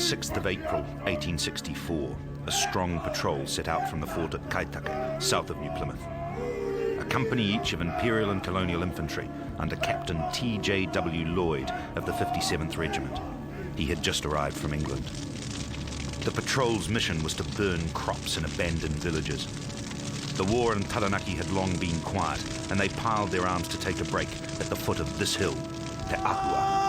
6th of April, 1864, a strong patrol set out from the fort at Kaitaka, south of New Plymouth. A company each of Imperial and Colonial Infantry under Captain T.J.W. Lloyd of the 57th Regiment. He had just arrived from England. The patrol's mission was to burn crops in abandoned villages. The war in Taranaki had long been quiet, and they piled their arms to take a break at the foot of this hill, Te Ahua.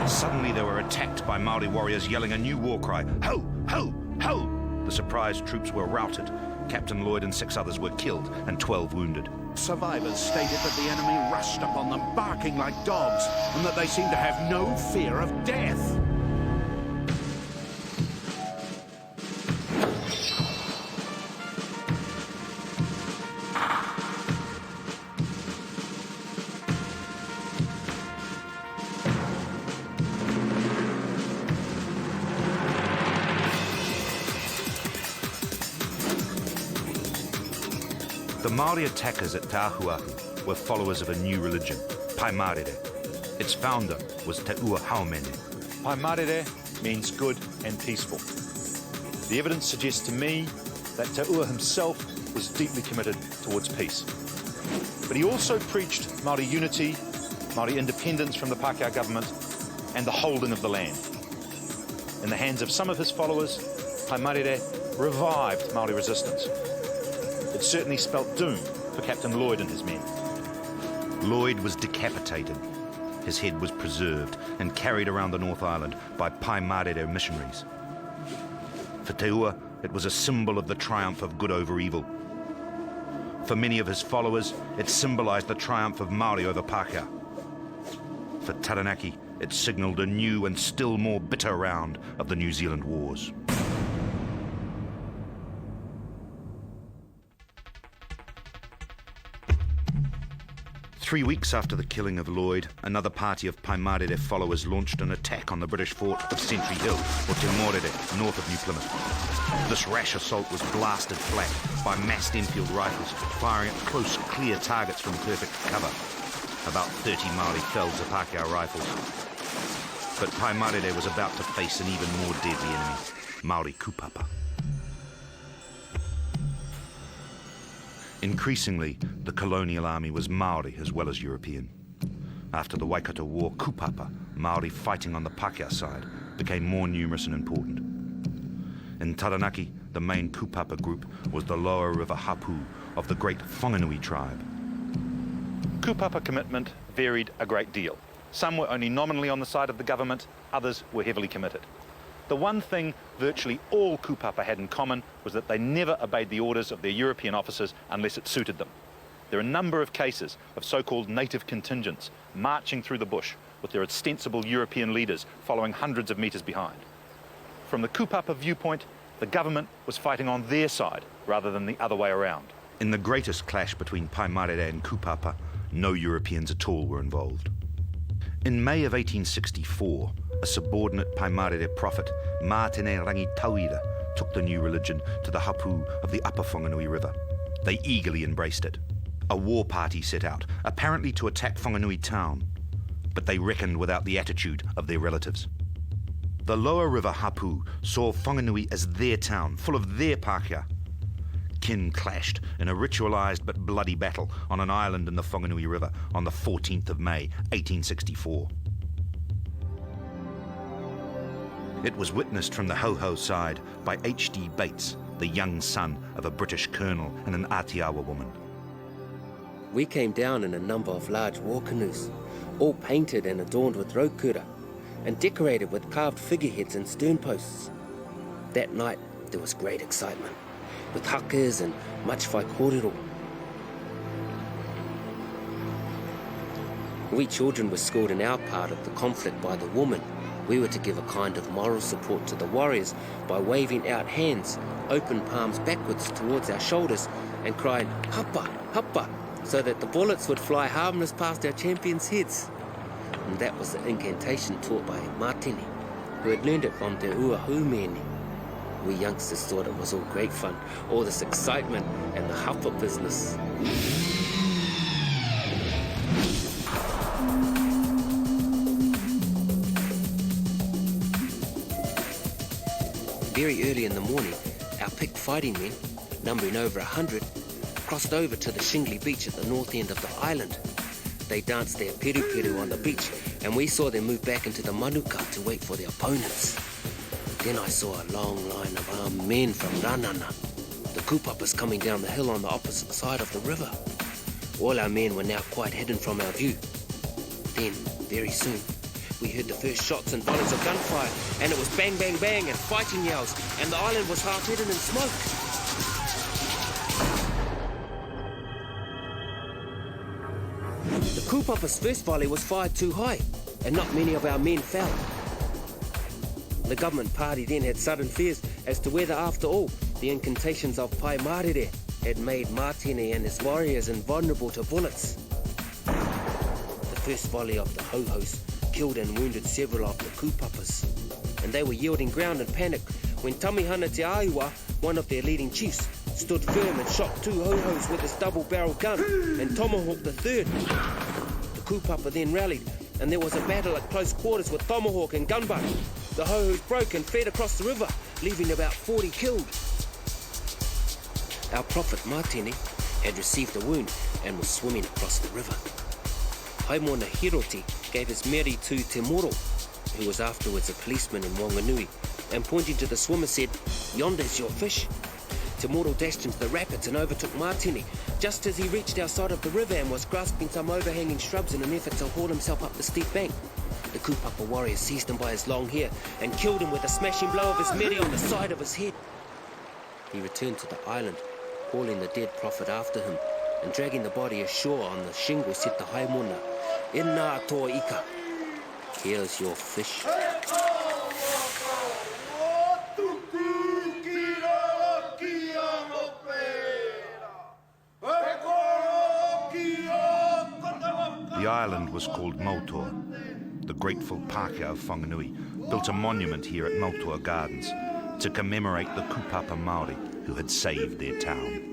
Suddenly they were attacked by Māori warriors yelling a new war cry, "Ho! Ho! Ho!" The surprised troops were routed. Captain Lloyd and 6 others were killed and 12 wounded. Survivors stated that the enemy rushed upon them barking like dogs and that they seemed to have no fear of death. The Māori attackers at Te Ahuahu were followers of a new religion, Pai Marere. Its founder was Te Ua Haumene. Pai Marere means good and peaceful. The evidence suggests to me that Te Ua himself was deeply committed towards peace. But he also preached Māori unity, Māori independence from the Pākehā government, and the holding of the land. In the hands of some of his followers, Pai Marere revived Māori resistance. It certainly spelt doom for Captain Lloyd and his men. Lloyd was decapitated. His head was preserved and carried around the North Island by Pai Marere missionaries. For Te Ua, it was a symbol of the triumph of good over evil. For many of his followers, it symbolized the triumph of Māori over Pākehā. For Taranaki, it signaled a new and still more bitter round of the New Zealand Wars. Three weeks after the killing of Lloyd, another party of Pai Marere followers launched an attack on the British fort of Sentry Hill, or Te Morere, north of New Plymouth. This rash assault was blasted flat by massed Enfield rifles, firing at close, clear targets from perfect cover. About 30 Māori fell to Pākehā rifles. But Pai Marere was about to face an even more deadly enemy, Māori kupapa. Increasingly, the colonial army was Māori as well as European. After the Waikato War, kupapa, Māori fighting on the Pākehā side, became more numerous and important. In Taranaki, the main kupapa group was the lower river hapu of the great Whanganui tribe. Kupapa commitment varied a great deal. Some were only nominally on the side of the government, others were heavily committed. The one thing virtually all kupapa had in common was that they never obeyed the orders of their European officers unless it suited them. There are a number of cases of so-called native contingents marching through the bush with their ostensible European leaders following hundreds of metres behind. From the kupapa viewpoint, the government was fighting on their side rather than the other way around. In the greatest clash between Pai Marere and kupapa, no Europeans at all were involved. In May of 1864, a subordinate Pai Marere prophet, Mātene Rangitauira, took the new religion to the hapu of the upper Whanganui River. They eagerly embraced it. A war party set out, apparently to attack Whanganui town, but they reckoned without the attitude of their relatives. The lower river hapu saw Whanganui as their town, full of their Pākehā. Kin clashed in a ritualized but bloody battle on an island in the Whanganui River on the 14th of May, 1864. It was witnessed from the ho-ho side by H.D. Bates, the young son of a British colonel and an Ātiawa woman. We came down in a number of large war canoes, all painted and adorned with raukura, and decorated with carved figureheads and sternposts. That night, there was great excitement, with hakas and much whaikorero. We children were schooled in our part of the conflict by the woman. We were to give a kind of moral support to the warriors by waving out hands, open palms backwards towards our shoulders, and crying, "Hapa, hapa," so that the bullets would fly harmless past our champions' heads. And that was the incantation taught by Mātene, who had learned it from Te Ua Haumene. We youngsters thought it was all great fun, all this excitement and the hapa business. Very early in the morning, our picked fighting men, numbering over 100, crossed over to the shingly beach at the north end of the island. They danced their peru-peru on the beach, and we saw them move back into the manuka to wait for their opponents. Then I saw a long line of armed men from Ranana, the kupapas coming down the hill on the opposite side of the river. All our men were now quite hidden from our view. Then, very soon, we heard the first shots and volleys of gunfire, and it was bang, bang, bang, and fighting yells, and the island was half hidden in smoke. The kupapa's first volley was fired too high, and not many of our men fell. The government party then had sudden fears as to whether, after all, the incantations of Pai Marere had made Martini and his warriors invulnerable to bullets. The first volley of the ho-hos killed and wounded several of the kupapas, and they were yielding ground in panic when Tamihana Te Aiwa, one of their leading chiefs, stood firm and shot 2 ho-hos with his double-barrel gun and tomahawked the third. The kupapa then rallied, and there was a battle at close quarters with tomahawk and gun butt. The ho-hos broke and fled across the river, leaving about 40 killed. Our prophet Martini had received a wound and was swimming across the river. Haimona Hiroti gave his mere to Te Moro, who was afterwards a policeman in Wanganui, and pointing to the swimmer said, "Yonder's your fish." Te Moro dashed into the rapids and overtook Martini just as he reached our side of the river and was grasping some overhanging shrubs in an effort to haul himself up the steep bank. The kupapa warrior seized him by his long hair and killed him with a smashing blow of his mere on the side of his head. He returned to the island, hauling the dead prophet after him, and dragging the body ashore on the shingle said to Haimona, "Inna to ika, here's your fish." The island was called Mautoa. The grateful Pākehā of Whanganui built a monument here at Mautoa Gardens to commemorate the kupapa Māori who had saved their town.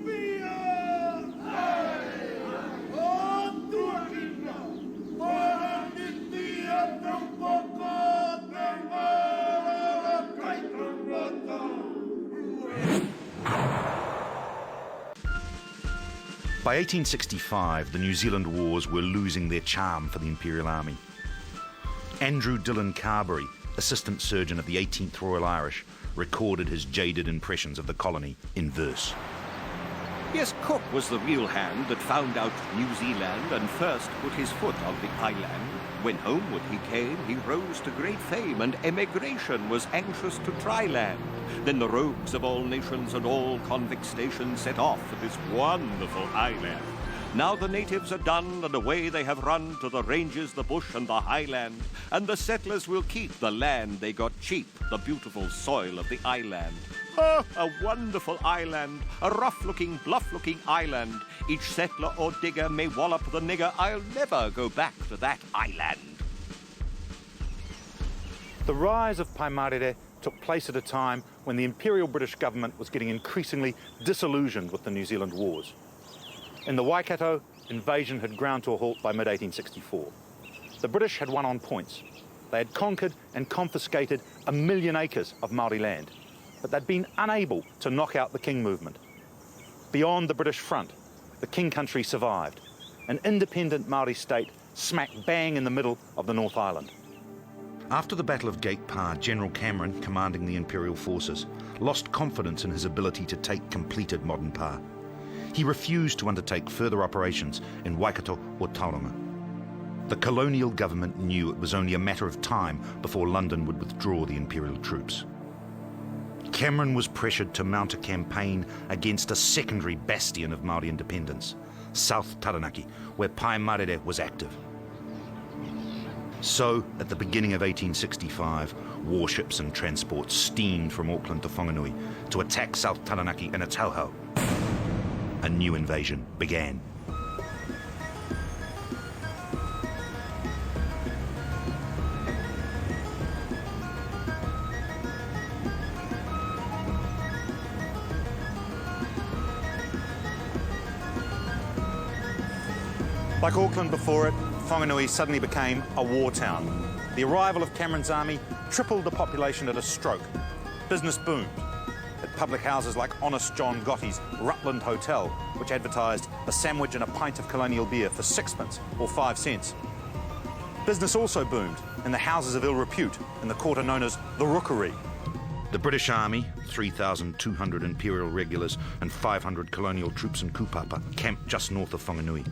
By 1865, the New Zealand Wars were losing their charm for the Imperial Army. Andrew Dillon Carberry, assistant surgeon of the 18th Royal Irish, recorded his jaded impressions of the colony in verse. Yes, Cook was the real hand that found out New Zealand and first put his foot on the island. When homeward he came, he rose to great fame, and emigration was anxious to try land. Then the rogues of all nations and all convict stations set off for this wonderful island. Now the natives are done, and away they have run to the ranges, the bush, and the highland. And the settlers will keep the land they got cheap, the beautiful soil of the island. Oh, a wonderful island, a rough-looking, bluff-looking island. Each settler or digger may wallop the nigger. I'll never go back to that island. The rise of Pai Marere took place at a time when the Imperial British government was getting increasingly disillusioned with the New Zealand Wars. In the Waikato, invasion had ground to a halt by mid-1864. The British had won on points. They had conquered and confiscated 1 million acres of Māori land, but they'd been unable to knock out the King movement. Beyond the British front, the King country survived, an independent Māori state smack bang in the middle of the North Island. After the Battle of Gate Pa, General Cameron, commanding the Imperial forces, lost confidence in his ability to take completed modern Pa. He refused to undertake further operations in Waikato or Tauranga. The colonial government knew it was only a matter of time before London would withdraw the Imperial troops. Cameron was pressured to mount a campaign against a secondary bastion of Māori independence, South Taranaki, where Pai Marere was active. So, at the beginning of 1865, warships and transports steamed from Auckland to Whanganui to attack South Taranaki and its hauhau. A new invasion began. Like Auckland before it, Whanganui suddenly became a war town. The arrival of Cameron's army tripled the population at a stroke. Business boomed. at public houses like Honest John Gotti's Rutland Hotel, which advertised a sandwich and a pint of colonial beer for 6p or 5 cents. Business also boomed in the houses of ill repute in the quarter known as the Rookery. The British Army, 3,200 Imperial regulars and 500 colonial troops in Kupapa, camped just north of Whanganui.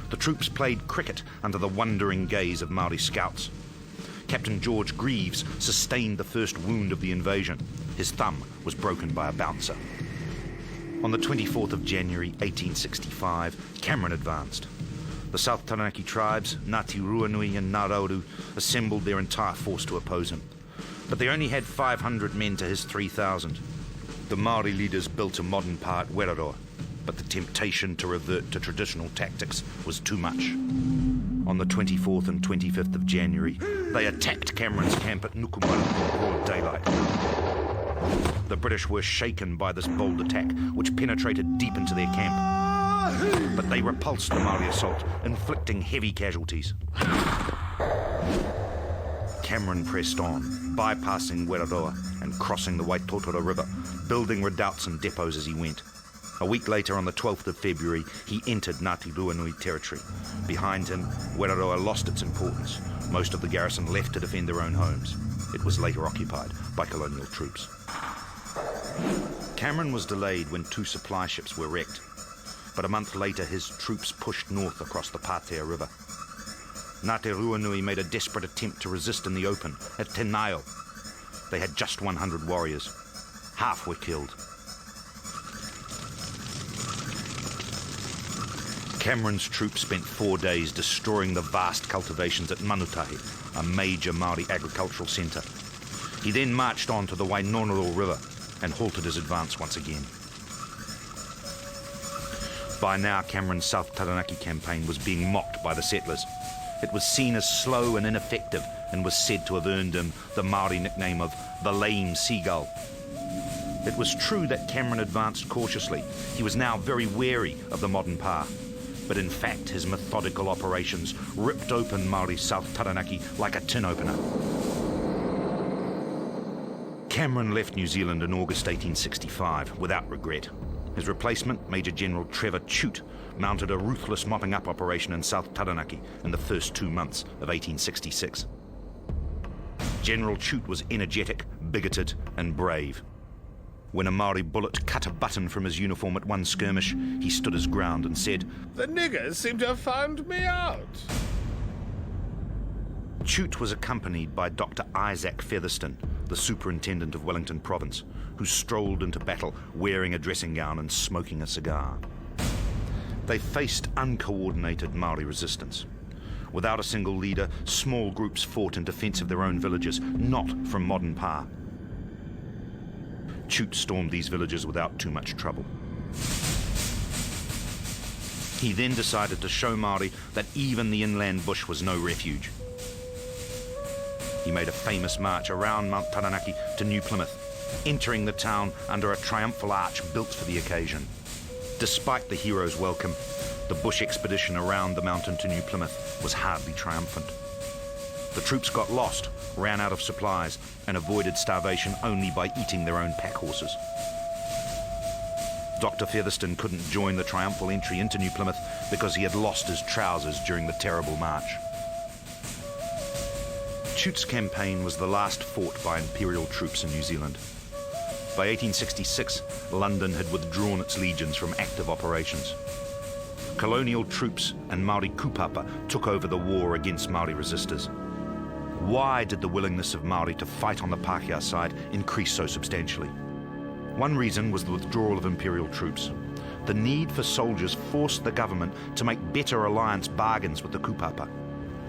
The troops played cricket under the wondering gaze of Māori scouts. Captain George Greaves sustained the first wound of the invasion. His thumb was broken by a bouncer. On the 24th of January 1865, Cameron advanced. The South Taranaki tribes, Ngāti Ruanui and Ngārauru, assembled their entire force to oppose him. But they only had 500 men to his 3,000. The Māori leaders built a modern pa at Werraroa, but the temptation to revert to traditional tactics was too much. On the 24th and 25th of January, they attacked Cameron's camp at Nukumaru in broad daylight. The British were shaken by this bold attack, which penetrated deep into their camp. But they repulsed the Māori assault, inflicting heavy casualties. Cameron pressed on, bypassing Werraroa and crossing the Waitotara River, building redoubts and depots as he went. A week later, on the 12th of February, he entered Ngāti Ruanui territory. Behind him, Werraroa lost its importance. Most of the garrison left to defend their own homes. It was later occupied by colonial troops. Cameron was delayed when 2 supply ships were wrecked. But a month later, his troops pushed north across the Pātea River. Ngāti Ruanui made a desperate attempt to resist in the open at Te Ngaio. They had just 100 warriors. Half were killed. Cameron's troops spent 4 days destroying the vast cultivations at Manutahi, a major Māori agricultural centre. He then marched on to the Wainonoro River and halted his advance once again. By now, Cameron's South Taranaki campaign was being mocked by the settlers. It was seen as slow and ineffective and was said to have earned him the Māori nickname of the Lame Seagull. It was true that Cameron advanced cautiously. He was now very wary of the modern pa. But in fact, his methodical operations ripped open Māori South Taranaki like a tin opener. Cameron left New Zealand in August 1865 without regret. His replacement, Major General Trevor Chute, mounted a ruthless mopping-up operation in South Taranaki in the first 2 months of 1866. General Chute was energetic, bigoted, and brave. When a Māori bullet cut a button from his uniform at one skirmish, he stood his ground and said, "The niggers seem to have found me out." Chute was accompanied by Dr. Isaac Featherston, the superintendent of Wellington Province, who strolled into battle wearing a dressing gown and smoking a cigar. They faced uncoordinated Māori resistance. Without a single leader, small groups fought in defence of their own villages, not from modern pa. Chute stormed these villages without too much trouble. He then decided to show Māori that even the inland bush was no refuge. He made a famous march around Mount Taranaki to New Plymouth, entering the town under a triumphal arch built for the occasion. Despite the hero's welcome, the bush expedition around the mountain to New Plymouth was hardly triumphant. The troops got lost, ran out of supplies, and avoided starvation only by eating their own pack horses. Dr. Featherston couldn't join the triumphal entry into New Plymouth because he had lost his trousers during the terrible march. Chute's campaign was the last fought by Imperial troops in New Zealand. By 1866, London had withdrawn its legions from active operations. Colonial troops and Māori kupapa took over the war against Māori resistors. Why did the willingness of Māori to fight on the Pākehā side increase so substantially? One reason was the withdrawal of Imperial troops. The need for soldiers forced the government to make better alliance bargains with the kupapa.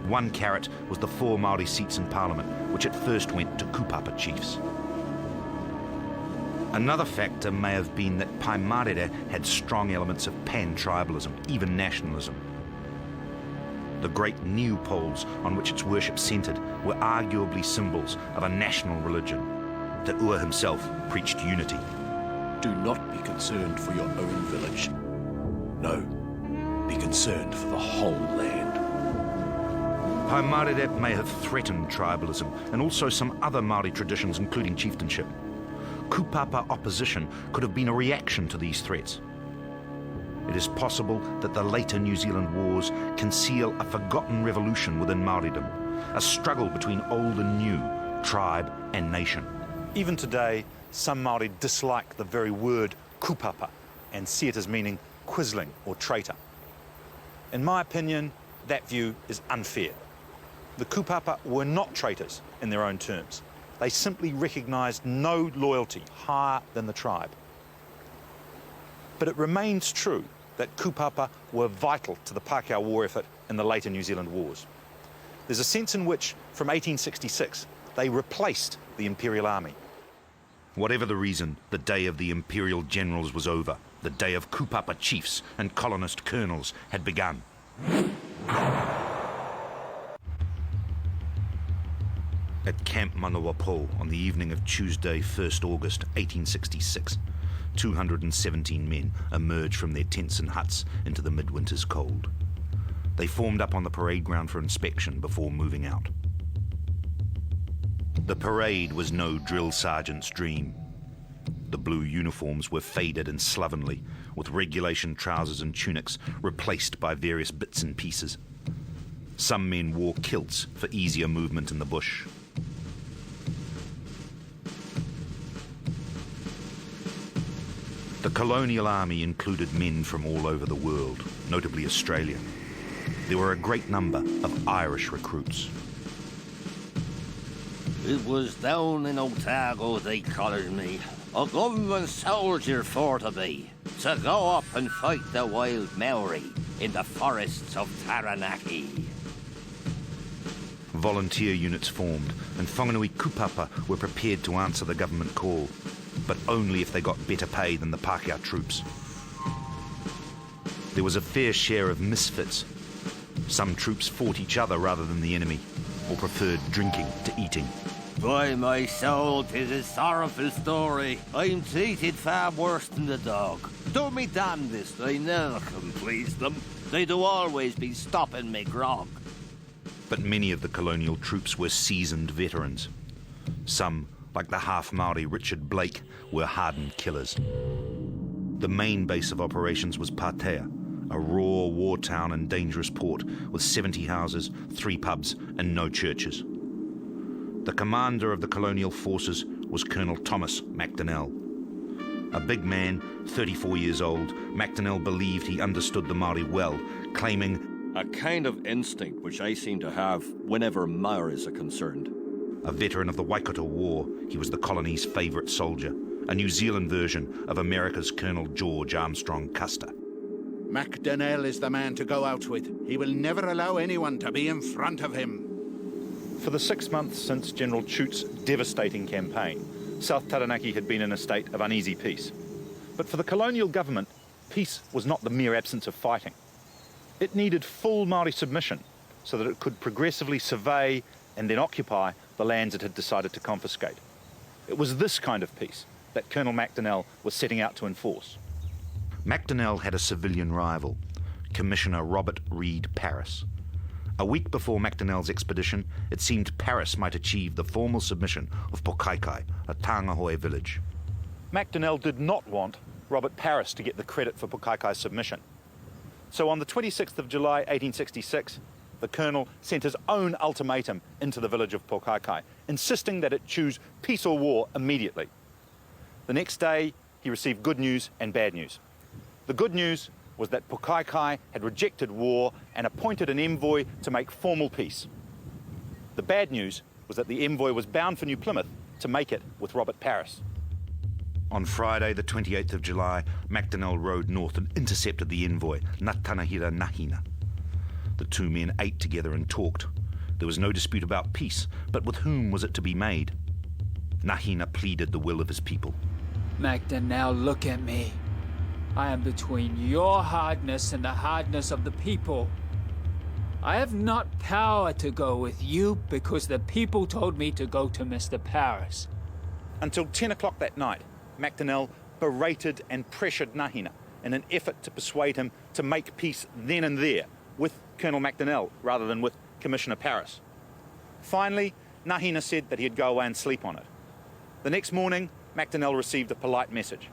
One carrot was the 4 Māori seats in Parliament, which at first went to kupapa chiefs. Another factor may have been that Pai Marere had strong elements of pan-tribalism, even nationalism. The great new poles on which its worship centred were arguably symbols of a national religion. Te Ua himself preached unity. Do not be concerned for your own village. No, be concerned for the whole land. Pai Marere may have threatened tribalism and also some other Māori traditions, including chieftainship. Kupapa opposition could have been a reaction to these threats. It is possible that the later New Zealand wars conceal a forgotten revolution within Māoridom, a struggle between old and new, tribe and nation. Even today, some Māori dislike the very word kupapa and see it as meaning quisling or traitor. In my opinion, that view is unfair. The kupapa were not traitors in their own terms. They simply recognised no loyalty higher than the tribe. But it remains true that kupapa were vital to the Pākehā war effort in the later New Zealand wars. There's a sense in which, from 1866, they replaced the Imperial Army. Whatever the reason, the day of the Imperial generals was over. The day of kupapa chiefs and colonist colonels had begun. At Camp Manawapō on the evening of Tuesday, 1st August 1866, 217 men emerged from their tents and huts into the midwinter's cold. They formed up on the parade ground for inspection before moving out. The parade was no drill sergeant's dream. The blue uniforms were faded and slovenly, with regulation trousers and tunics replaced by various bits and pieces. Some men wore kilts for easier movement in the bush. The colonial army included men from all over the world, notably Australia. There were a great number of Irish recruits. It was down in Otago they collared me, a government soldier for to be, to go up and fight the wild Maori in the forests of Taranaki. Volunteer units formed, and Whanganui kupapa were prepared to answer the government call, but only if they got better pay than the Pākehā troops. There was a fair share of misfits. Some troops fought each other rather than the enemy, or preferred drinking to eating. By my soul, 'tis a sorrowful story. I'm treated far worse than the dog. Do me damnedest, I never can please them. They do always be stopping me grog. But many of the colonial troops were seasoned veterans. Some, like the half-Māori Richard Blake, were hardened killers. The main base of operations was Pātea, a raw war town and dangerous port with 70 houses, 3 pubs and no churches. The commander of the colonial forces was Colonel Thomas MacDonnell. A big man, 34 years old, MacDonnell believed he understood the Māori well, claiming a kind of instinct which I seem to have whenever Maoris are concerned. A veteran of the Waikato War, he was the colony's favourite soldier, a New Zealand version of America's Colonel George Armstrong Custer. MacDonnell is the man to go out with. He will never allow anyone to be in front of him. For the 6 months since General Chute's devastating campaign, South Taranaki had been in a state of uneasy peace. But for the colonial government, peace was not the mere absence of fighting. It needed full Māori submission so that it could progressively survey and then occupy the lands it had decided to confiscate. It was this kind of peace that Colonel MacDonnell was setting out to enforce. MacDonnell had a civilian rival, Commissioner Robert Reed Paris. A week before MacDonnell's expedition, it seemed Paris might achieve the formal submission of Pokaikai, a Tāngahoe village. MacDonnell did not want Robert Paris to get the credit for Pokaikai's submission. So on the 26th of July 1866, the colonel sent his own ultimatum into the village of Pokaikai, insisting that it choose peace or war immediately. The next day, he received good news and bad news. The good news was that Pokaikai had rejected war and appointed an envoy to make formal peace. The bad news was that the envoy was bound for New Plymouth to make it with Robert Paris. On Friday, the 28th of July, MacDonnell rode north and intercepted the envoy, Ngatanahira Nahina. The two men ate together and talked. There was no dispute about peace, but with whom was it to be made? Nahina pleaded the will of his people. MacDonnell, look at me. I am between your hardness and the hardness of the people. I have not power to go with you because the people told me to go to Mr. Paris. Until 10 o'clock that night, MacDonnell berated and pressured Nahina in an effort to persuade him to make peace then and there with Colonel MacDonnell rather than with Commissioner Paris. Finally, Nahina said that he'd go away and sleep on it. The next morning, MacDonnell received a polite message.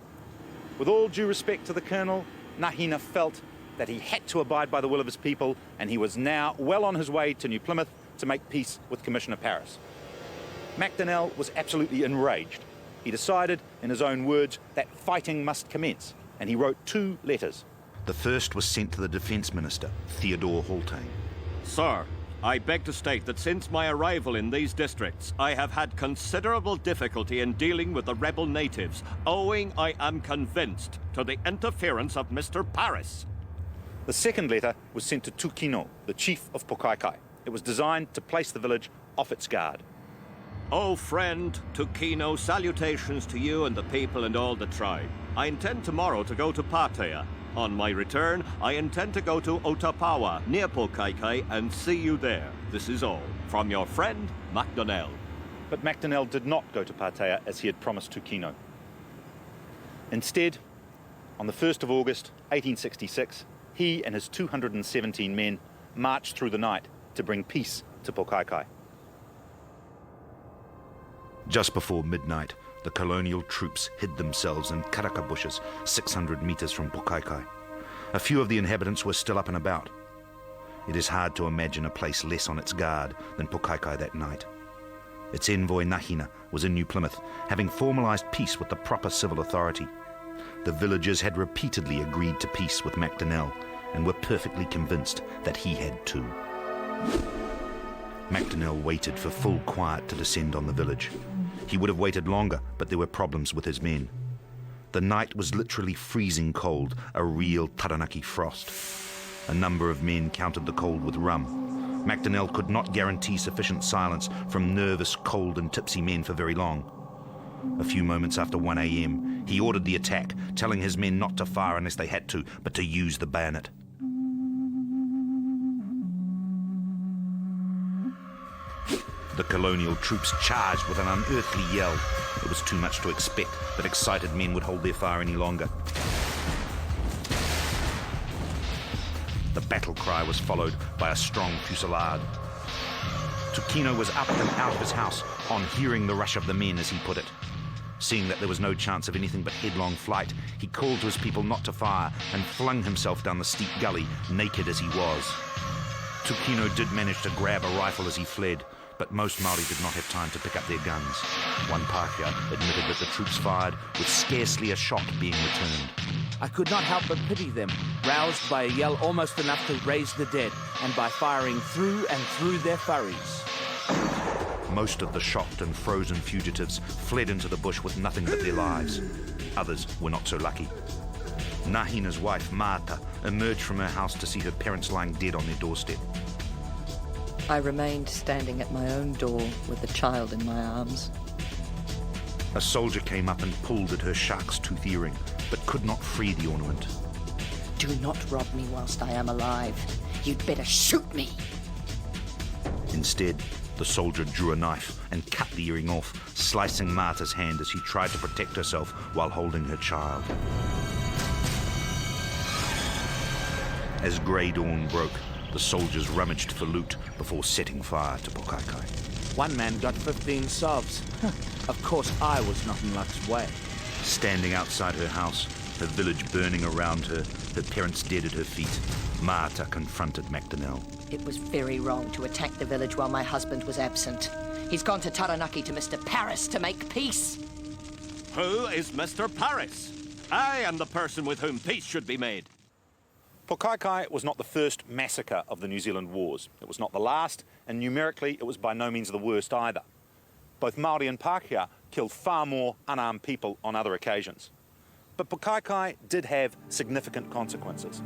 With all due respect to the colonel, Nahina felt that he had to abide by the will of his people, and he was now well on his way to New Plymouth to make peace with Commissioner Paris. MacDonnell was absolutely enraged. He decided, in his own words, that fighting must commence, and he wrote 2 letters. The first was sent to the Defence Minister, Theodore Haultain. Sir, I beg to state that since my arrival in these districts, I have had considerable difficulty in dealing with the rebel natives, owing, I am convinced, to the interference of Mr. Paris. The second letter was sent to Tukino, the chief of Pokaikai. It was designed to place the village off its guard. O friend, Tukino, salutations to you and the people and all the tribe. I intend tomorrow to go to Pattaya. On my return, I intend to go to Otapawa, near Pokaikai, and see you there. This is all. From your friend, MacDonnell. But MacDonnell did not go to Pattaya as he had promised Tukino. Instead, on the 1st of August, 1866, he and his 217 men marched through the night to bring peace to Pokaikai. Just before midnight, the colonial troops hid themselves in karaka bushes 600 meters from Pokaikai. A few of the inhabitants were still up and about. It is hard to imagine a place less on its guard than Pokaikai that night. Its envoy Nahina was in New Plymouth, having formalized peace with the proper civil authority. The villagers had repeatedly agreed to peace with MacDonnell and were perfectly convinced that he had too. MacDonnell waited for full quiet to descend on the village. He would have waited longer, but there were problems with his men. The night was literally freezing cold, a real Taranaki frost. A number of men countered the cold with rum. MacDonnell could not guarantee sufficient silence from nervous, cold and tipsy men for very long. A few moments after 1 a.m., he ordered the attack, telling his men not to fire unless they had to, but to use the bayonet. The colonial troops charged with an unearthly yell. It was too much to expect that excited men would hold their fire any longer. The battle cry was followed by a strong fusillade. Tukino was up and out of his house on hearing the rush of the men, as he put it. Seeing that there was no chance of anything but headlong flight, he called to his people not to fire and flung himself down the steep gully, naked as he was. Tukino did manage to grab a rifle as he fled, but most Māori did not have time to pick up their guns. One Pākehā admitted that the troops fired with scarcely a shot being returned. I could not help but pity them, roused by a yell almost enough to raise the dead, and by firing through and through their furries. Most of the shocked and frozen fugitives fled into the bush with nothing but their lives. Others were not so lucky. Nahina's wife, Māta, emerged from her house to see her parents lying dead on their doorstep. I remained standing at my own door with the child in my arms. A soldier came up and pulled at her shark's tooth earring, but could not free the ornament. Do not rob me whilst I am alive. You'd better shoot me. Instead, the soldier drew a knife and cut the earring off, slicing Māta's hand as she tried to protect herself while holding her child. As grey dawn broke, the soldiers rummaged for loot before setting fire to Pokaikai. One man got 15 sobs. Of course, I was not in luck's way. Standing outside her house, her village burning around her, her parents dead at her feet, Māta confronted MacDonnell. It was very wrong to attack the village while my husband was absent. He's gone to Taranaki to Mr. Paris to make peace. Who is Mr. Paris? I am the person with whom peace should be made. Pokaikai was not the first massacre of the New Zealand Wars. It was not the last, and numerically it was by no means the worst either. Both Māori and Pākehā killed far more unarmed people on other occasions. But Pokaikai did have significant consequences.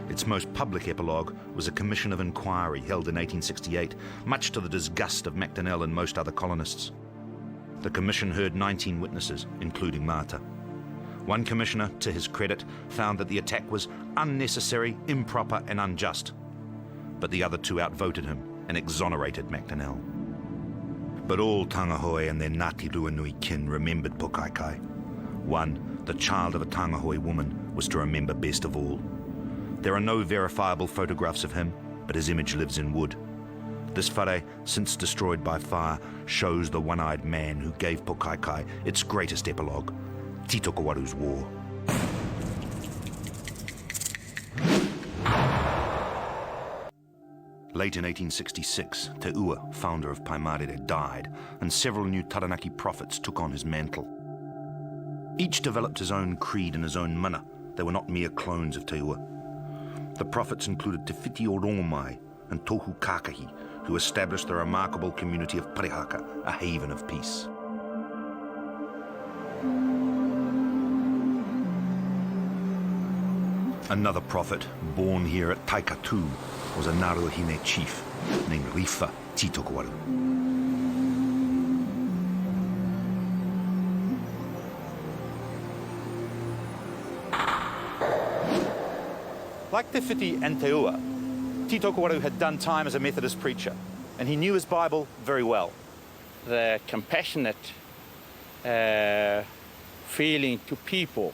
Its most public epilogue was a commission of inquiry held in 1868, much to the disgust of MacDonnell and most other colonists. The commission heard 19 witnesses, including Māta. One commissioner, to his credit, found that the attack was unnecessary, improper and unjust. But the other two outvoted him and exonerated MacDonnell. But all Tangahoi and their Ngāti Ruanui kin remembered Pokaikai. One, the child of a Tangahoi woman, was to remember best of all. There are no verifiable photographs of him, but his image lives in wood. This whare, since destroyed by fire, shows the one-eyed man who gave Pokaikai its greatest epilogue, Tītokowaru's War. Late in 1866, Te Ua, founder of Paimarere, died, and several new Taranaki prophets took on his mantle. Each developed his own creed and his own mana. They were not mere clones of Te Ua. The prophets included Te Whitioromai and Tohu Kākahi, who established the remarkable community of Parihaka, a haven of peace. Another prophet, born here at Taikatū, was a Ngaruahine chief named Rifa Tītokowaru. Like Te Whiti and Te Ua, Tītokowaru had done time as a Methodist preacher, and he knew his Bible very well. The compassionate feeling to people,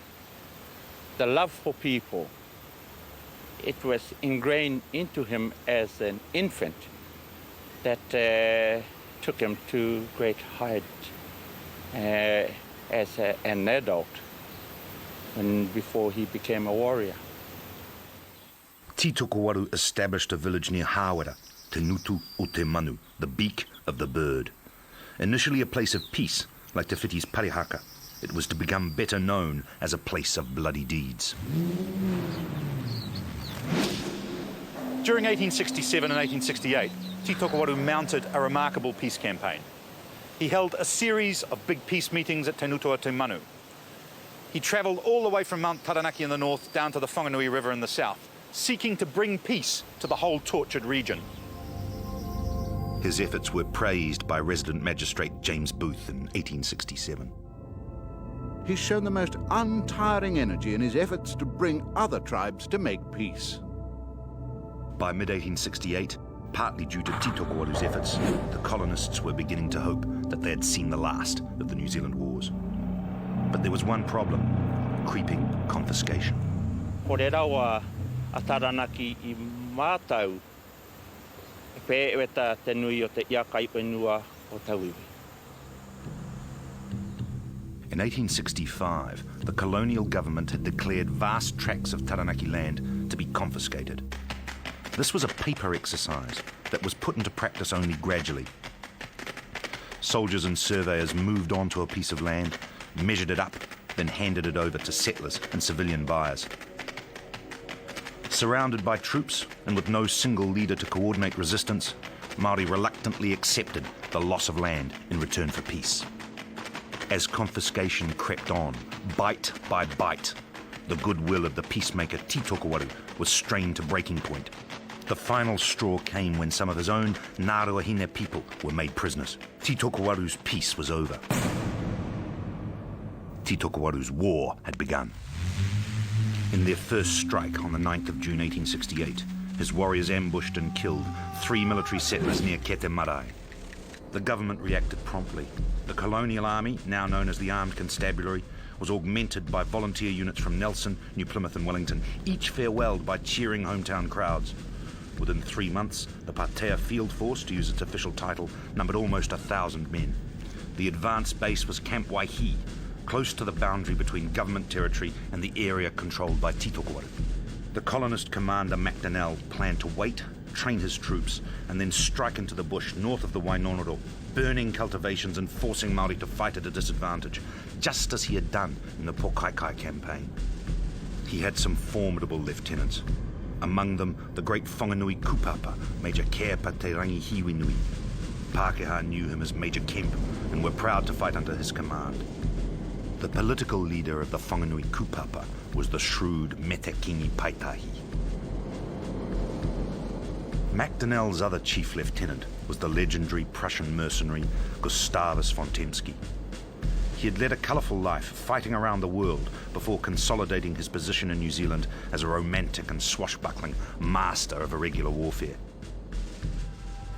the love for people, it was ingrained into him as an infant that took him to great height as an adult before he became a warrior. Tītokowaru established a village near Hawera, Te Nutu o Te Manu, the beak of the bird. Initially a place of peace, like Te Whiti's Parihaka, it was to become better known as a place of bloody deeds. During 1867 and 1868, Tītokowaru mounted a remarkable peace campaign. He held a series of big peace meetings at Te Nutu o Te Manu. He travelled all the way from Mount Taranaki in the north down to the Whanganui River in the south, seeking to bring peace to the whole tortured region. His efforts were praised by resident magistrate James Booth in 1867. He's shown the most untiring energy in his efforts to bring other tribes to make peace. By mid-1868, partly due to Tītokowaru's efforts, the colonists were beginning to hope that they had seen the last of the New Zealand Wars. But there was one problem: creeping confiscation. Ko re rawa a Taranaki I mātau e pē e ta te nui o te iakai whenua o tauiwi. In 1865, the colonial government had declared vast tracts of Taranaki land to be confiscated. This was a paper exercise that was put into practice only gradually. Soldiers and surveyors moved onto a piece of land, measured it up, then handed it over to settlers and civilian buyers. Surrounded by troops and with no single leader to coordinate resistance, Māori reluctantly accepted the loss of land in return for peace. As confiscation crept on, bite by bite, the goodwill of the peacemaker Tītokowaru was strained to breaking point. The final straw came when some of his own Ngaruahine people were made prisoners. Tītokowaru's peace was over. Tītokowaru's war had begun. In their first strike on the 9th of June 1868, his warriors ambushed and killed 3 military settlers near Kete Marae. The government reacted promptly. The colonial army, now known as the Armed Constabulary, was augmented by volunteer units from Nelson, New Plymouth and Wellington, each farewelled by cheering hometown crowds. Within 3 months, the Patea Field Force, to use its official title, numbered almost 1,000 men. The advance base was Camp Waihi, close to the boundary between government territory and the area controlled by Tītokowaru. The colonist commander Macdonnell planned to wait, train his troops, and then strike into the bush north of the Wainonoro, burning cultivations and forcing Māori to fight at a disadvantage, just as he had done in the Pokaikai campaign. He had some formidable lieutenants. Among them, the great Whanganui Kupapa, Major Kepa Te Rangi Hiwinui. Pākehā knew him as Major Kemp and were proud to fight under his command. The political leader of the Whanganui Kupapa was the shrewd Metakingi Paitahi. Macdonnell's other chief lieutenant was the legendary Prussian mercenary Gustavus von Temsky. He had led a colourful life, fighting around the world before consolidating his position in New Zealand as a romantic and swashbuckling master of irregular warfare.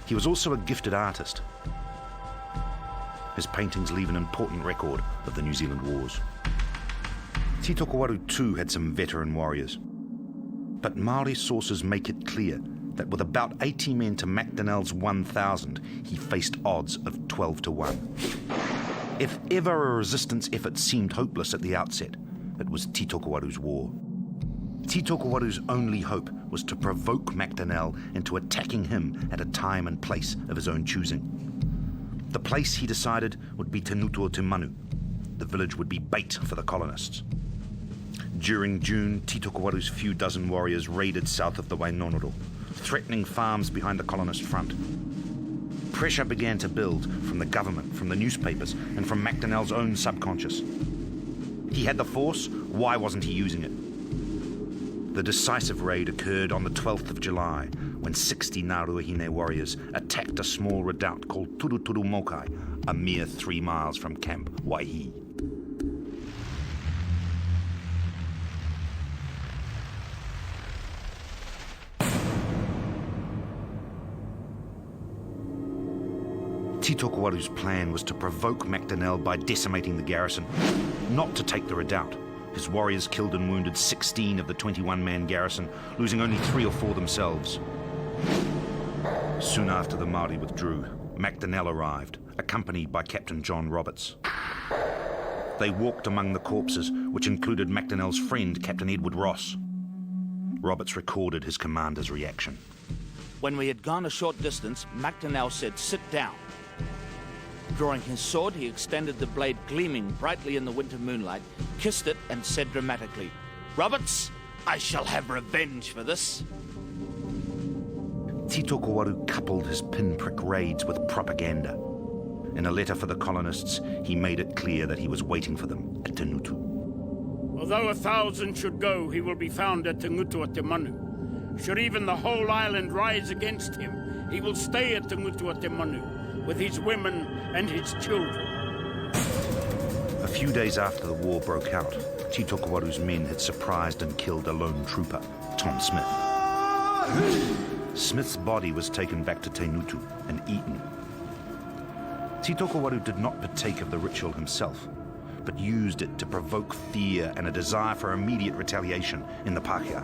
He was also a gifted artist. His paintings leave an important record of the New Zealand Wars. Tītokowaru too had some veteran warriors. But Māori sources make it clear that with about 80 men to MacDonnell's 1,000, he faced odds of 12 to 1. If ever a resistance effort seemed hopeless at the outset, it was Tītokowaru's war. Tītokowaru's only hope was to provoke MacDonnell into attacking him at a time and place of his own choosing. The place, he decided, would be Turuturumōkai. The village would be bait for the colonists. During June, Tītokowaru's few dozen warriors raided south of the Wainonoro, threatening farms behind the colonist front. Pressure began to build from the government, from the newspapers, and from MacDonnell's own subconscious. He had the force, why wasn't he using it? The decisive raid occurred on the 12th of July, when 60 Ngāruahine warriors attacked a small redoubt called Turuturumōkai, a mere 3 miles from Camp Waihi. Tītokowaru's plan was to provoke MacDonnell by decimating the garrison, not to take the redoubt. His warriors killed and wounded 16 of the 21-man garrison, losing only 3 or 4 themselves. Soon after the Māori withdrew, MacDonnell arrived, accompanied by Captain John Roberts. They walked among the corpses, which included MacDonnell's friend, Captain Edward Ross. Roberts recorded his commander's reaction. When we had gone a short distance, MacDonnell said, "Sit down." Drawing his sword, he extended the blade gleaming brightly in the winter moonlight, kissed it, and said dramatically, "Roberts, I shall have revenge for this." Tītokowaru coupled his pinprick raids with propaganda. In a letter for the colonists, he made it clear that he was waiting for them at Tenutu. Although 1,000 should go, he will be found at Turuturumōkai. Should even the whole island rise against him, he will stay at Turuturumōkai with his women and his children. A few days after the war broke out, Tītokowaru's men had surprised and killed a lone trooper, Tom Smith. Smith's body was taken back to Tenutu and eaten. Tītokowaru did not partake of the ritual himself, but used it to provoke fear and a desire for immediate retaliation in the Pākehā.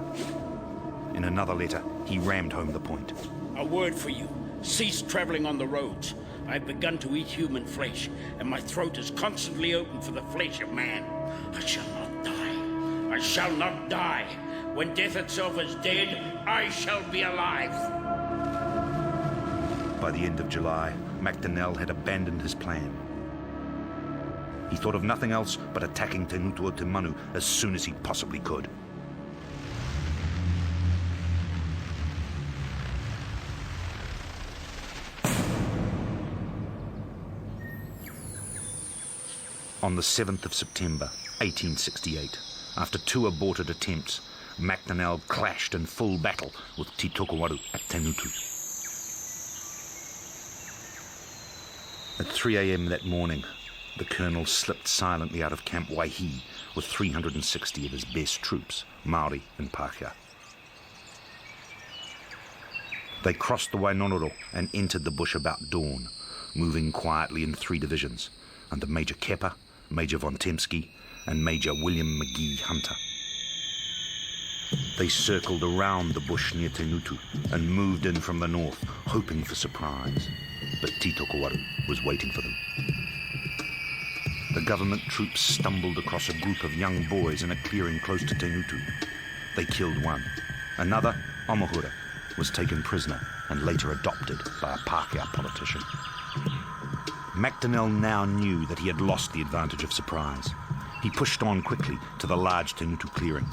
In another letter, he rammed home the point. A word for you. Cease traveling on the roads. I've begun to eat human flesh, and my throat is constantly open for the flesh of man. I shall not die. I shall not die. When death itself is dead, I shall be alive. By the end of July, MacDonnell had abandoned his plan. He thought of nothing else but attacking Turuturumōkai as soon as he possibly could. On the 7th of September, 1868, after 2 aborted attempts, MacDonnell clashed in full battle with Tītokowaru at Tenutu. At 3 a.m. that morning, the colonel slipped silently out of Camp Waihi with 360 of his best troops, Māori and Pākehā. They crossed the Wainonoro and entered the bush about dawn, moving quietly in 3 divisions, under Major Kepa, Major Von Temsky, and Major William McGee Hunter. They circled around the bush near Tenutu and moved in from the north, hoping for surprise. But Tītokowaru was waiting for them. The government troops stumbled across a group of young boys in a clearing close to Tenutu. They killed one. Another, Omohura, was taken prisoner and later adopted by a Pākehā politician. MacDonnell now knew that he had lost the advantage of surprise. He pushed on quickly to the large Tenutu clearing.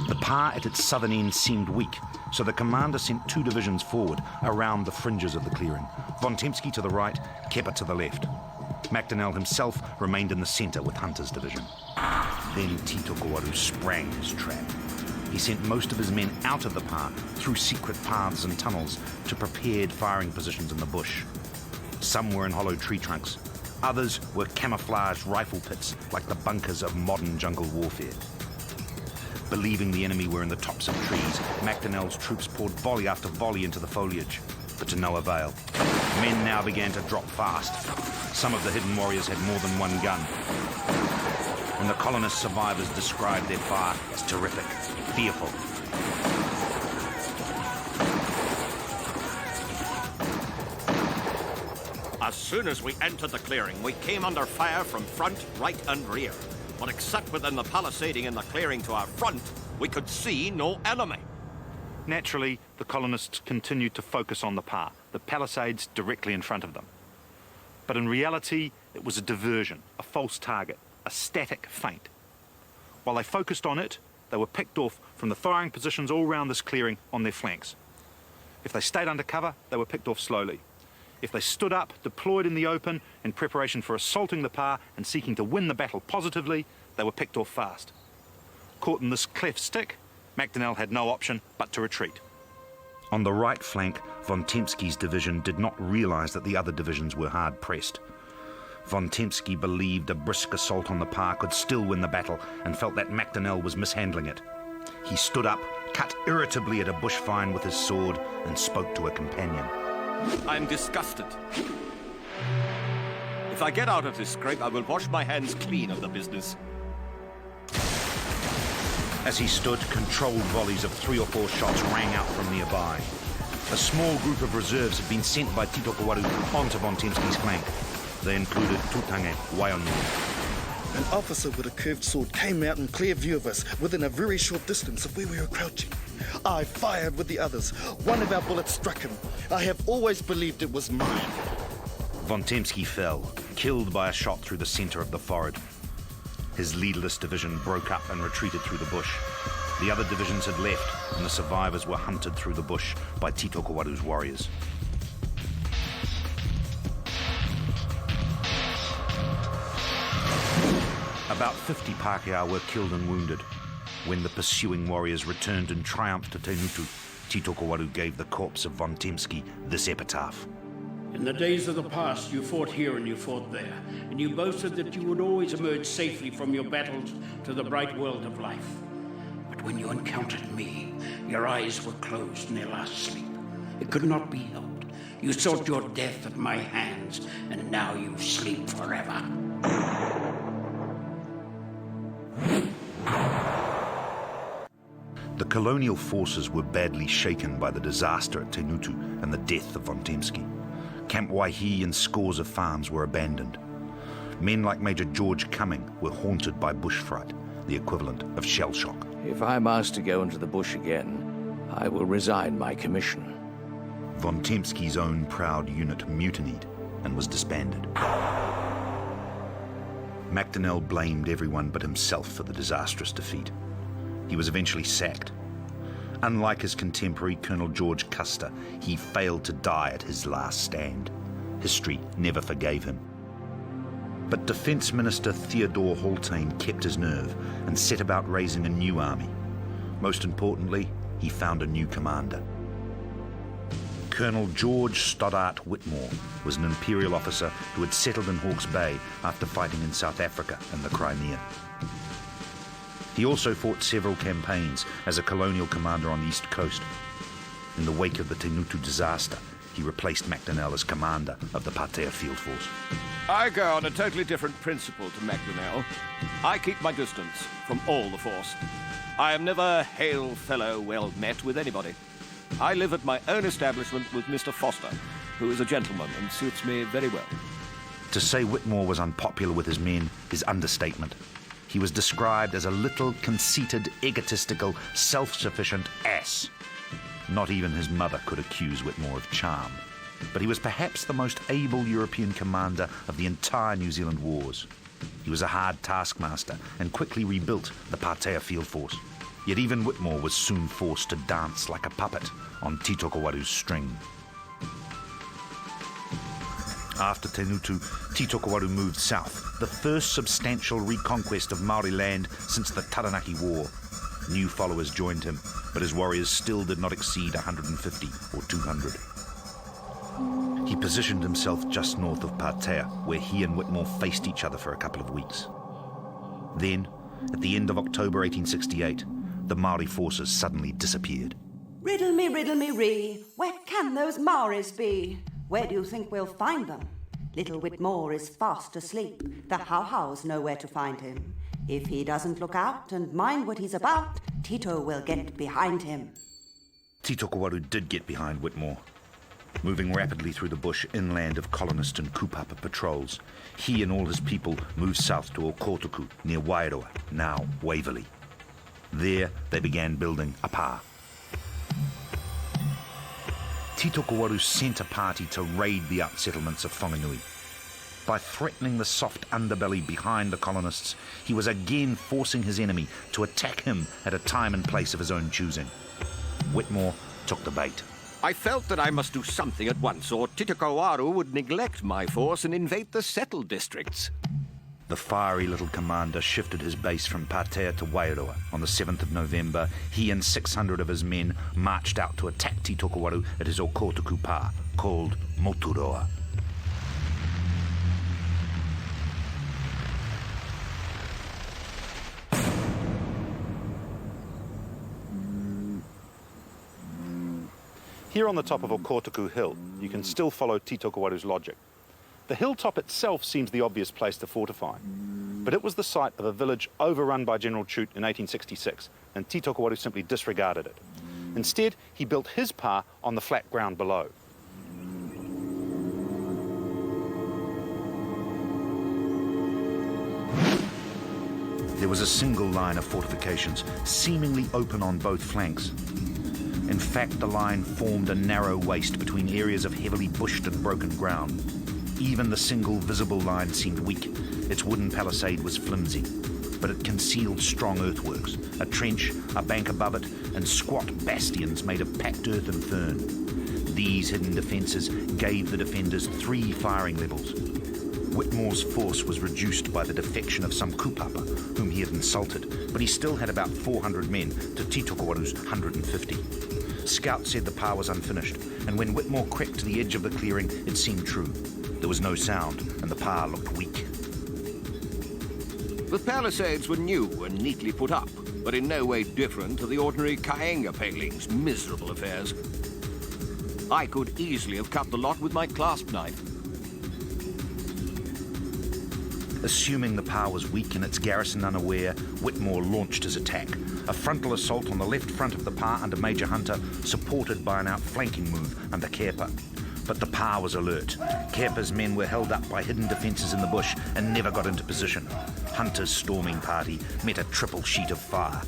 The pā at its southern end seemed weak, so the commander sent 2 divisions forward around the fringes of the clearing. Von Temsky to the right, Kepa to the left. MacDonnell himself remained in the centre with Hunter's division. Then Tītokowaru sprang his trap. He sent most of his men out of the pā, through secret paths and tunnels, to prepared firing positions in the bush. Some were in hollow tree trunks. Others were camouflaged rifle pits, like the bunkers of modern jungle warfare. Believing the enemy were in the tops of trees, MacDonnell's troops poured volley after volley into the foliage, but to no avail. Men now began to drop fast. Some of the hidden warriors had more than 1 gun. And the colonist survivors described their fire as terrific, fearful. As soon as we entered the clearing, we came under fire from front, right, and rear. But except within the palisading in the clearing to our front, we could see no enemy. Naturally, the colonists continued to focus on the pa, the palisades directly in front of them. But in reality, it was a diversion, a false target, a static feint. While they focused on it, they were picked off from the firing positions all around this clearing on their flanks. If they stayed under cover, they were picked off slowly. If they stood up, deployed in the open, in preparation for assaulting the pa and seeking to win the battle positively, they were picked off fast. Caught in this cleft stick, Macdonell had no option but to retreat. On the right flank, von Tempsky's division did not realise that the other divisions were hard-pressed. Von Tempsky believed a brisk assault on the pa could still win the battle and felt that Macdonell was mishandling it. He stood up, cut irritably at a bush vine with his sword, and spoke to a companion. I'm disgusted. If I get out of this scrape, I will wash my hands clean of the business. As he stood, controlled volleys of 3 or 4 shots rang out from nearby. A small group of reserves had been sent by Titokowaru onto von Tempsky's flank. They included Tutange Waionu. An officer with a curved sword came out in clear view of us within a very short distance of where we were crouching. I fired with the others. One of our bullets struck him. I have always believed it was mine. Von Tempsky fell, killed by a shot through the centre of the forehead. His leaderless division broke up and retreated through the bush. The other divisions had left, and the survivors were hunted through the bush by Titokowaru's warriors. About 50 Pākehā were killed and wounded. When the pursuing warriors returned in triumph to Tenutu, Titokowaru gave the corpse of von Tempsky this epitaph. In the days of the past, you fought here and you fought there, and you boasted that you would always emerge safely from your battles to the bright world of life. But when you encountered me, your eyes were closed in their last sleep. It could not be helped. You sought your death at my hands, and now you sleep forever. The colonial forces were badly shaken by the disaster at Tenutu and the death of von Tempsky. Camp Waihi and scores of farms were abandoned. Men like Major George Cumming were haunted by bush fright, the equivalent of shell shock. If I'm asked to go into the bush again, I will resign my commission. Von Tempsky's own proud unit mutinied and was disbanded. Macdonell blamed everyone but himself for the disastrous defeat. He was eventually sacked. Unlike his contemporary Colonel George Custer, he failed to die at his last stand. History never forgave him. But Defence Minister Theodore Haultain kept his nerve and set about raising a new army. Most importantly, he found a new commander. Colonel George Stoddart Whitmore was an Imperial officer who had settled in Hawke's Bay after fighting in South Africa and the Crimea. He also fought several campaigns as a colonial commander on the East Coast. In the wake of the Tenutu disaster, he replaced Macdonell as commander of the Pātea Field Force. I go on a totally different principle to Macdonell. I keep my distance from all the force. I am never hail fellow well met with anybody. I live at my own establishment with Mr. Foster, who is a gentleman and suits me very well. To say Whitmore was unpopular with his men is understatement. He was described as a little, conceited, egotistical, self-sufficient ass. Not even his mother could accuse Whitmore of charm. But he was perhaps the most able European commander of the entire New Zealand wars. He was a hard taskmaster and quickly rebuilt the Pātea Field Force. Yet even Whitmore was soon forced to dance like a puppet on Titokowaru's string. After Tenutu, Titokowaru moved south, the first substantial reconquest of Maori land since the Taranaki War. New followers joined him, but his warriors still did not exceed 150 or 200. He positioned himself just north of Pātea, where he and Whitmore faced each other for a couple of weeks. Then, at the end of October 1868, the Maori forces suddenly disappeared. Riddle me, ree, where can those Maoris be? Where do you think we'll find them? Little Whitmore is fast asleep. The how-hows know where to find him. If he doesn't look out and mind what he's about, Tito will get behind him. Titokowaru did get behind Whitmore. Moving rapidly through the bush inland of colonist and kupapa patrols, he and all his people moved south to Okotoku, near Wairoa, now Waverley. There, they began building a pa. Titokowaru sent a party to raid the outsettlements of Whanganui. By threatening the soft underbelly behind the colonists, he was again forcing his enemy to attack him at a time and place of his own choosing. Whitmore took the bait. I felt that I must do something at once, or Tītokowaru would neglect my force and invade the settled districts. The fiery little commander shifted his base from Patea to Wairoa. On the 7th of November, he and 600 of his men marched out to attack Tītokowaru at his Okotoku pa, called Moturoa. Here on the top of Okotoku Hill, you can still follow Titokowaru's logic. The hilltop itself seems the obvious place to fortify, but it was the site of a village overrun by General Chute in 1866, and Titokowaru simply disregarded it. Instead, he built his pa on the flat ground below. There was a single line of fortifications, seemingly open on both flanks. In fact, the line formed a narrow waist between areas of heavily bushed and broken ground. Even the single visible line seemed weak. Its wooden palisade was flimsy, but it concealed strong earthworks, a trench, a bank above it, and squat bastions made of packed earth and fern. These hidden defences gave the defenders 3 firing levels. Whitmore's force was reduced by the defection of some kupapa, whom he had insulted, but he still had about 400 men to Titokowaru's 150. Scouts said the pa was unfinished, and when Whitmore crept to the edge of the clearing, it seemed true. There was no sound, and the pa looked weak. The palisades were new and neatly put up, but in no way different to the ordinary kaenga palings, miserable affairs. I could easily have cut the lot with my clasp knife. Assuming the pa was weak and its garrison unaware, Whitmore launched his attack. A frontal assault on the left front of the pa under Major Hunter, supported by an outflanking move under Kepa. But the pa was alert. Kepa's men were held up by hidden defences in the bush and never got into position. Hunter's storming party met a triple sheet of fire.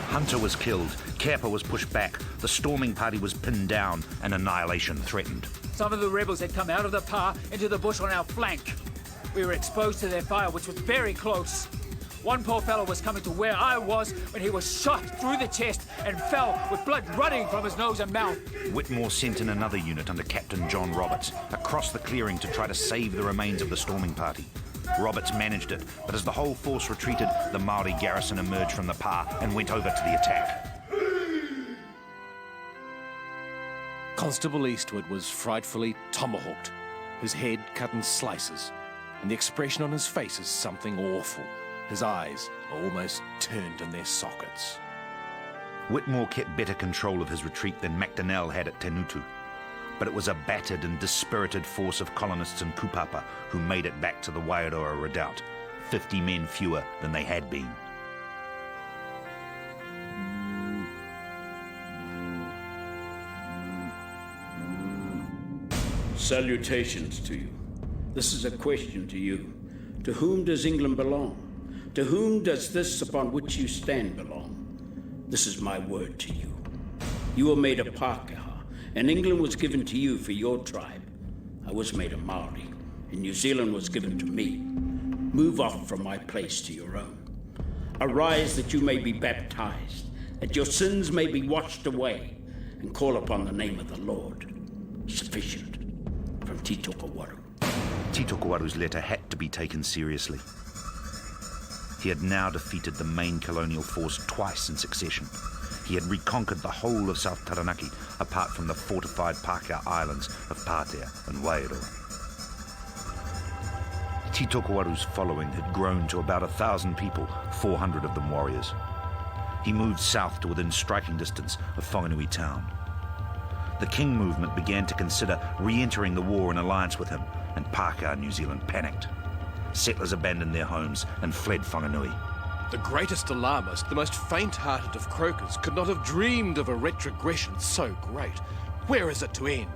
Hunter was killed, Kepa was pushed back, the storming party was pinned down, and annihilation threatened. Some of the rebels had come out of the pa into the bush on our flank. We were exposed to their fire, which was very close. One poor fellow was coming to where I was when he was shot through the chest and fell with blood running from his nose and mouth. Whitmore sent in another unit under Captain John Roberts across the clearing to try to save the remains of the storming party. Roberts managed it, but as the whole force retreated, the Maori garrison emerged from the pa and went over to the attack. Constable Eastwood was frightfully tomahawked, his head cut in slices, and the expression on his face is something awful. His eyes are almost turned in their sockets. Whitmore kept better control of his retreat than MacDonnell had at Tenutu, but it was a battered and dispirited force of colonists and kupapa who made it back to the Wairoa Redoubt, 50 men fewer than they had been. Salutations to you. This is a question to you. To whom does England belong? To whom does this upon which you stand belong? This is my word to you. You were made a Pākehā, and England was given to you for your tribe. I was made a Maori, and New Zealand was given to me. Move off from my place to your own. Arise that you may be baptized, that your sins may be washed away, and call upon the name of the Lord. Sufficient. From Tītokowaru. Titokowaru's letter had to be taken seriously. He had now defeated the main colonial force twice in succession. He had reconquered the whole of South Taranaki, apart from the fortified Pākehā islands of Patea and Wairoa. Titokowaru's following had grown to about 1,000 people, 400 of them warriors. He moved south to within striking distance of Whanganui town. The King movement began to consider re-entering the war in alliance with him, and Pākehā New Zealand panicked. Settlers abandoned their homes and fled Whanganui. The greatest alarmist, the most faint-hearted of croakers, could not have dreamed of a retrogression so great. Where is it to end?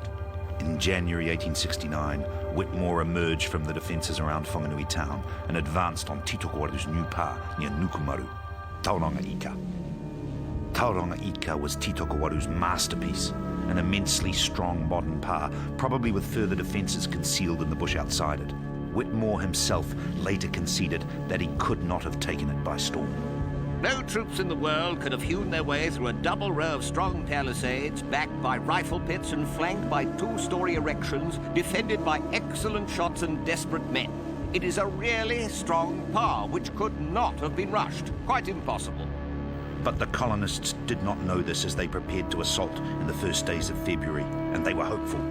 In January 1869, Whitmore emerged from the defences around Whanganui town and advanced on Titokowaru's new pa near Nukumaru, Tauranga Ika. Tauranga Ika was Titokowaru's masterpiece, an immensely strong modern pa, probably with further defences concealed in the bush outside it. Whitmore himself later conceded that he could not have taken it by storm. No troops in the world could have hewn their way through a double row of strong palisades, backed by rifle pits and flanked by two-story erections, defended by excellent shots and desperate men. It is a really strong pa, which could not have been rushed. Quite impossible. But the colonists did not know this as they prepared to assault in the first days of February, and they were hopeful.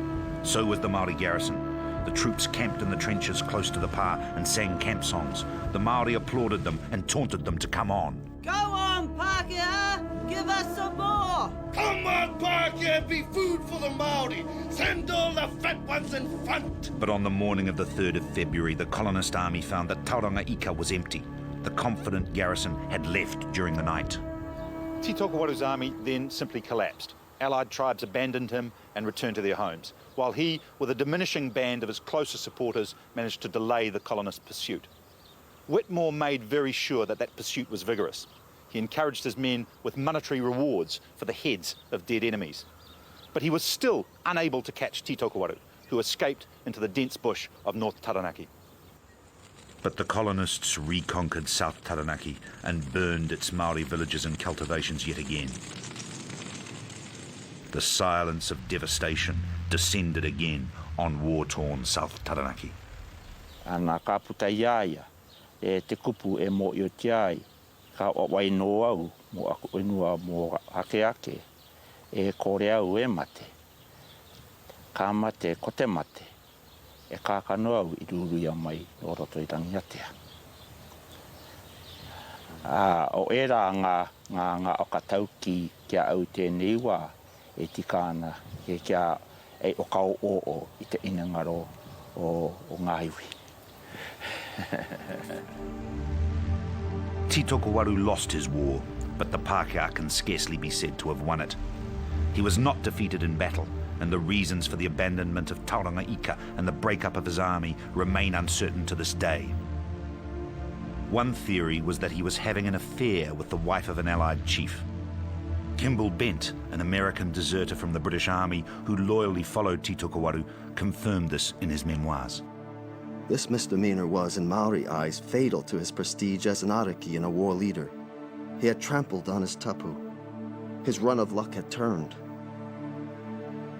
So was the Māori garrison. The troops camped in the trenches close to the pa and sang camp songs. The Māori applauded them and taunted them to come on. Go on, Pākehā! Give us some more! Come on, Pākehā! Be food for the Māori! Send all the fat ones in front! But on the morning of the 3rd of February, the colonist army found that Tauranga Ika was empty. The confident garrison had left during the night. Titokowaru's army then simply collapsed. Allied tribes abandoned him and returned to their homes, while he, with a diminishing band of his closest supporters, managed to delay the colonist pursuit. Whitmore made very sure that that pursuit was vigorous. He encouraged his men with monetary rewards for the heads of dead enemies. But he was still unable to catch Titokowaru, who escaped into the dense bush of North Taranaki. But the colonists reconquered South Taranaki and burned its Māori villages and cultivations yet again. The silence of devastation descended again on war-torn South Taranaki. Ana ka puta iaia, e te kupu e mo i o tiai, ka wai no au, mo aku inua mo hake ake, e kore au e mate. Ka mate ko te mate, e kākano au I ruru ia mai o roto I rangiatea. O era ngā o katauki kia au tēnei wā, e tikana e kia e o kau o I te inangaro o ngā iwi. Titokowaru lost his war, but the Pākehā can scarcely be said to have won it. He was not defeated in battle, and the reasons for the abandonment of Tauranga Ika and the breakup of his army remain uncertain to this day. One theory was that he was having an affair with the wife of an allied chief. Kimball Bent, an American deserter from the British Army who loyally followed Titokowaru, confirmed this in his memoirs. This misdemeanor was, in Maori eyes, fatal to his prestige as an ariki and a war leader. He had trampled on his tapu. His run of luck had turned.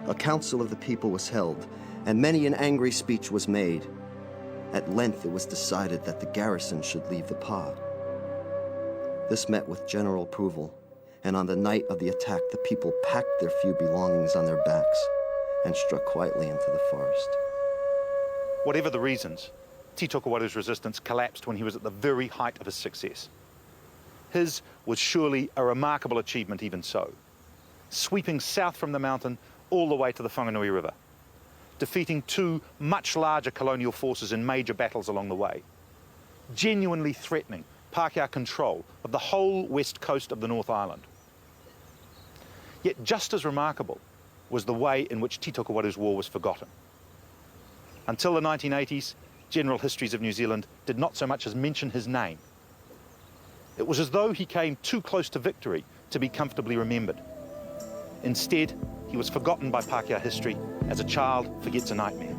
A council of the people was held, and many an angry speech was made. At length it was decided that the garrison should leave the pa. This met with general approval, and on the night of the attack the people packed their few belongings on their backs and struck quietly into the forest. Whatever the reasons, Titokowaru's resistance collapsed when he was at the very height of his success. His was surely a remarkable achievement even so, sweeping south from the mountain all the way to the Whanganui River, defeating two much larger colonial forces in major battles along the way, genuinely threatening Pākehā control of the whole west coast of the North Island. Yet just as remarkable was the way in which Titokowaru's war was forgotten. Until the 1980s, general histories of New Zealand did not so much as mention his name. It was as though he came too close to victory to be comfortably remembered. Instead, he was forgotten by Pākehā history as a child forgets a nightmare.